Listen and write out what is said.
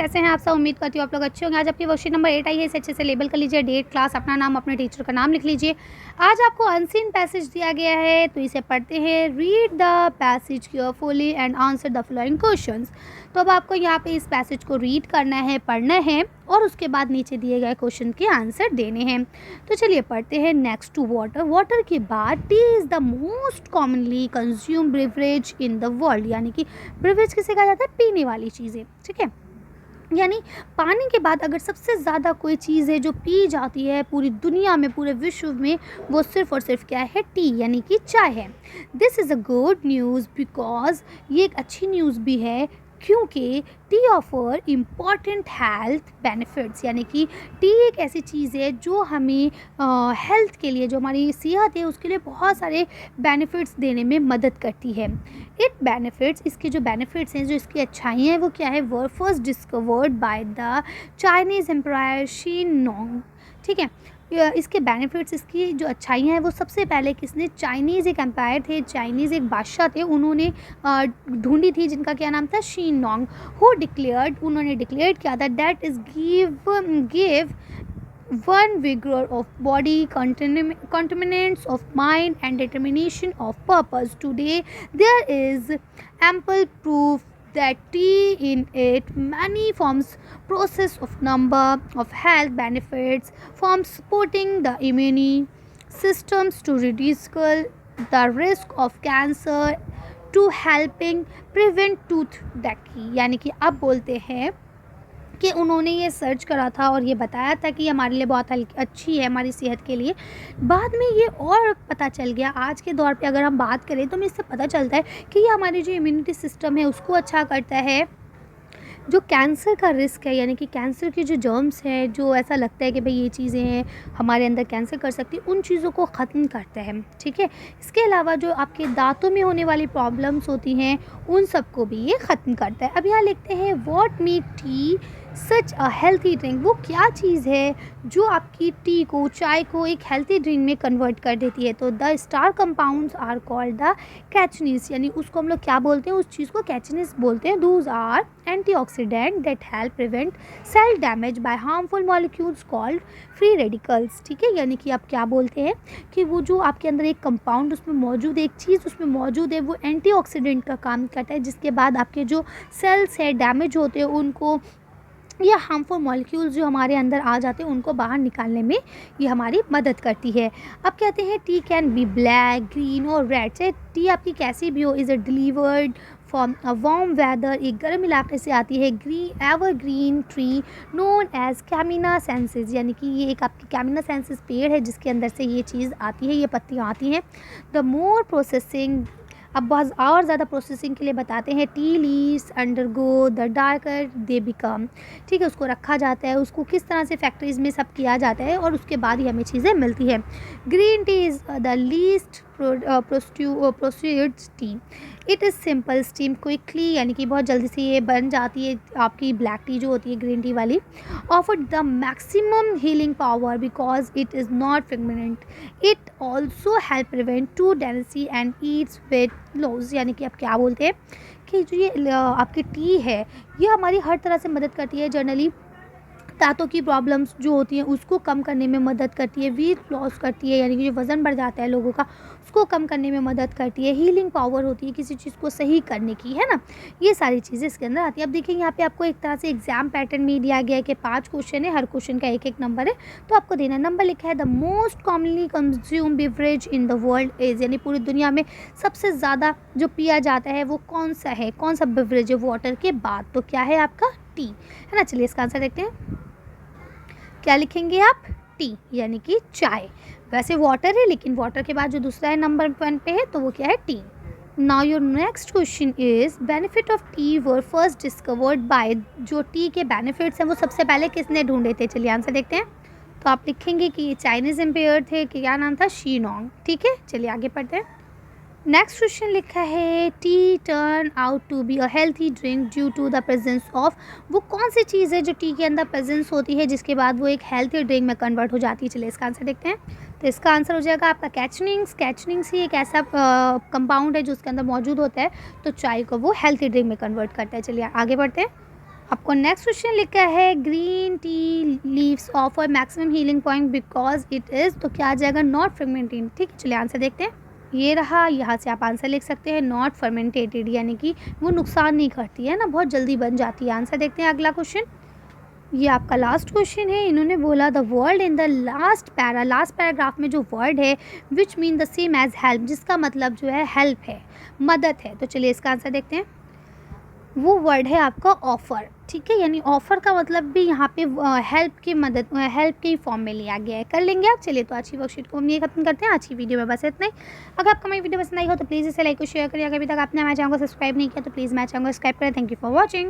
कैसे हैं आप सब? उम्मीद करती हूँ आप लोग अच्छे होंगे। आज आपकी वर्कशीट नंबर 8 आई है। इसे अच्छे से लेबल कर लीजिए, डेट, क्लास, अपना नाम, अपने टीचर का नाम लिख लीजिए। आज आपको अनसीन पैसेज दिया गया है, तो इसे पढ़ते हैं। Read the passage carefully and answer the following questions. तो अब आपको यहाँ पे इस पैसेज को रीड करना है, पढ़ना है और उसके बाद नीचे दिए गए क्वेश्चन के आंसर देने हैं। तो चलिए पढ़ते हैं। नेक्स्ट टू वाटर, वाटर के बाद T is the most commonly consume beverage in the world, यानी कि ब्रेवरेज किसे कहा जाता है? पीने वाली चीज़ें, ठीक है। यानी पानी के बाद अगर सबसे ज़्यादा कोई चीज़ है जो पी जाती है पूरी दुनिया में, पूरे विश्व में, वो सिर्फ़ और सिर्फ क्या है? टी, यानी कि चाय है। This is a good news because ये एक अच्छी न्यूज़ भी है क्योंकि T offer important health benefits, यानी कि टी एक ऐसी चीज़ है जो हमें हेल्थ के लिए, जो हमारी सेहत है उसके लिए बहुत सारे बेनिफिट्स देने में मदद करती है। इट बेनिफिट्स, इसके जो बेनिफिट्स हैं, जो इसकी अच्छाइयाँ हैं वो क्या है? Were first discovered by the Chinese emperor Shennong, ठीक है। इसके बेनिफिट्स, इसकी जो अच्छाइयाँ हैं वो सबसे पहले किसने? चाइनीज़ एक एम्पायर थे, चाइनीज़ एक बादशाह थे, उन्होंने ढूंढी थी, जिनका क्या नाम था? शी नोंग। हु डिक्लेयर्ड, उन्होंने डिक्लेयर किया था that is give one vigor of body, contaminants of mind and determination of purpose. Today there is ample proof that tea in it many forms process of number of health benefits, from supporting the immune systems to reduce the risk of cancer to helping prevent tooth decay। यानी कि अब बोलते हैं कि उन्होंने ये search करा था और ये बताया था कि हमारे लिए बहुत अच्छी है, हमारी सेहत के लिए। बाद में ये और पता चल गया, आज के दौर पे अगर हम बात करें तो हमें इससे पता चलता है कि ये हमारी जो इम्यूनिटी सिस्टम है उसको अच्छा करता है। जो कैंसर का रिस्क है, यानी कि कैंसर के जो जर्म्स हैं, जो ऐसा लगता है कि भाई ये चीज़ें हैं हमारे अंदर कैंसर कर सकती, उन चीज़ों को ख़त्म करता है, ठीक है। इसके अलावा जो आपके दांतों में होने वाली प्रॉब्लम्स होती हैं उन सबको भी ये ख़त्म करता है। अब यहाँ लिखते हैं what make tea such a healthy drink. वो क्या चीज़ है जो आपकी टी को, चाय को एक हेल्थी ड्रिंक में कन्वर्ट कर देती है? तो the star compounds are called the catechins, यानी उसको हम लोग क्या बोलते हैं? उस चीज़ को कैचनीस बोलते हैं। Those are antioxidant that help prevent cell damage by harmful molecules called free radicals, ठीक है। यानी कि आप क्या बोलते हैं कि वो जो आपके अंदर एक कंपाउंड उसमें मौजूद है, एक चीज़ उसमें मौजूद है, वो एंटीऑक्सीडेंट का काम करता है, जिसके बाद आपके जो सेल्स है डैमेज होते हैं उनको, या हार्मफुल मॉलिक्यूल्स जो हमारे अंदर आ जाते हैं उनको बाहर निकालने में ये हमारी मदद करती है। अब कहते हैं tea can be black, green और रेड। चाहे टी आपकी कैसी भी हो, is a delivered from a warm weather, एक गर्म इलाके से आती है। Evergreen tree known as camellia sinensis, यानी कि ये एक आपकी कैमिना सेंसेस पेड़ है जिसके अंदर से ये चीज़ आती है, ये पत्तियाँ आती हैं। द मोर प्रोसेसिंग, अब बहुत और ज़्यादा प्रोसेसिंग के लिए बताते हैं। Tea leaves undergo the darker they become, ठीक है। उसको रखा जाता है, उसको किस तरह से फैक्ट्रीज़ में सब किया जाता है और उसके बाद ही हमें चीज़ें मिलती है। Green T is the least proceeds T, it is simple steam quickly, यानी कि बहुत जल्दी से ये बन जाती है। आपकी ब्लैक टी जो होती है ग्रीन टी वाली, offer the maximum healing power because it is not fragment, it also help prevent to density and aids weight loss. यानी कि आप क्या बोलते हैं कि जो ये आपकी टी है ये हमारी हर तरह से मदद करती है। जनरली दांतों की प्रॉब्लम्स जो होती हैं उसको कम करने में मदद करती है, वेट लॉस करती है, यानी कि जो वज़न बढ़ जाता है लोगों का उसको कम करने में मदद करती है, हीलिंग पावर होती है किसी चीज़ को सही करने की, है ना। ये सारी चीज़ें इसके अंदर आती है। अब देखिए यहाँ पे आपको एक तरह से एग्जाम पैटर्न में दिया गया है कि 5 क्वेश्चन है, हर क्वेश्चन का एक नंबर है, तो आपको देना। नंबर लिखा है the most commonly consume beverage in the world is, यानी पूरी दुनिया में सबसे ज़्यादा जो पिया जाता है वो कौन सा है? कौन सा बेवरेज है वाटर के बाद? तो क्या है आपका? टी, है ना। चलिए इसका आंसर देखते हैं। क्या लिखेंगे आप? टी, यानी कि चाय। वैसे वाटर है लेकिन वाटर के बाद जो दूसरा है नंबर 1 पे है तो वो क्या है? T. Now your next question is benefit of T were first discovered bye, जो टी के बेनिफिट्स हैं वो सबसे पहले किसने ढूंढे थे? चलिए आंसर देखते हैं। तो आप लिखेंगे कि ये चाइनीज़ एम्पायर थे, कि क्या नाम था? शी नोंग, ठीक है। चलिए आगे पढ़ते हैं। नेक्स्ट क्वेश्चन लिखा है tea turn out to be a healthy drink due to the presence of, वो कौन सी चीज़ है जो टी के अंदर प्रेजेंस होती है जिसके बाद वो एक हेल्थी ड्रिंक में कन्वर्ट हो जाती है? चलिए इसका आंसर देखते हैं। तो इसका आंसर हो जाएगा आपका कैचनिंग्स। कैचनिंग्स ही एक ऐसा कंपाउंड है जो उसके अंदर मौजूद होता है, तो चाय को वो हेल्थी ड्रिंक में कन्वर्ट करता है। चलिए आगे बढ़ते हैं। आपको नेक्स्ट क्वेश्चन लिखा है green tea leaves offer maximum healing point because it is, तो क्या आ जाएगा नॉट फर्मेंटेड। ठीक है, चलिए आंसर देखते हैं। ये रहा, यहाँ से आप आंसर लिख सकते हैं नॉट फर्मेंटेटेड, यानी कि वो नुकसान नहीं करती है ना, बहुत जल्दी बन जाती है। आंसर देखते हैं अगला क्वेश्चन। ये आपका लास्ट क्वेश्चन है। इन्होंने बोला the word in the last paragraph में जो वर्ड है which mean the same as help, जिसका मतलब जो है हेल्प है, मदद है। तो चलिए इसका आंसर देखते हैं। वो वर्ड है आपका ऑफ़र। ठीक है, यानी ऑफ़र का मतलब भी यहाँ पे हेल्प की मदद, हेल्प के फॉर्म में लिया गया है। कर लेंगे आप। चलिए तो आज की वर्कशीट को हम ये खत्म करते हैं। आज की वीडियो में बस इतना ही। अगर आपको मेरी वीडियो पसंद आई हो तो प्लीज़ इसे लाइक और शेयर करिए। अगर अभी तक आपने हमारे चैनल को सब्सक्राइब नहीं किया तो प्लीज़ मेरे चैनल को सब्सक्राइब करें। Thank you for watching.